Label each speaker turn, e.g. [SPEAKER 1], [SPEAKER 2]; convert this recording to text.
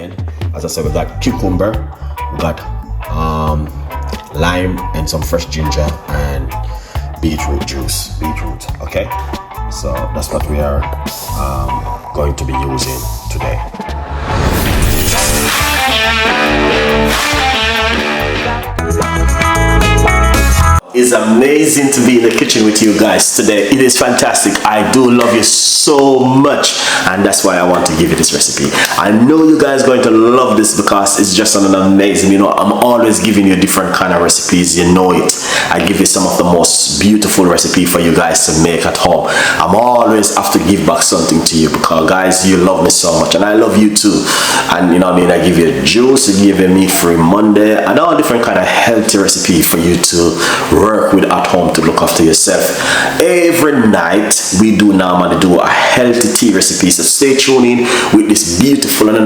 [SPEAKER 1] again. As I said, we got cucumber, we got lime and some fresh ginger and beetroot juice. Okay, so that's what we are going to be using today. It's amazing to be in the kitchen with you guys today. It is fantastic. I do love you so much, and that's why I want to give you this recipe. I know you guys are going to love this because it's just an amazing, you know, I'm always giving you different kind of recipes, you know it. I give you some of the most beautiful recipe for you guys to make at home. I'm always have to give back something to you because guys, you love me so much and I love you too. And you know what I mean, I give you juice, I give you meat-free Monday and all different kind of healthy recipe for you to work with at home to look after yourself. Every night we do normally do a healthy tea recipe, so stay tuned in with this beautiful and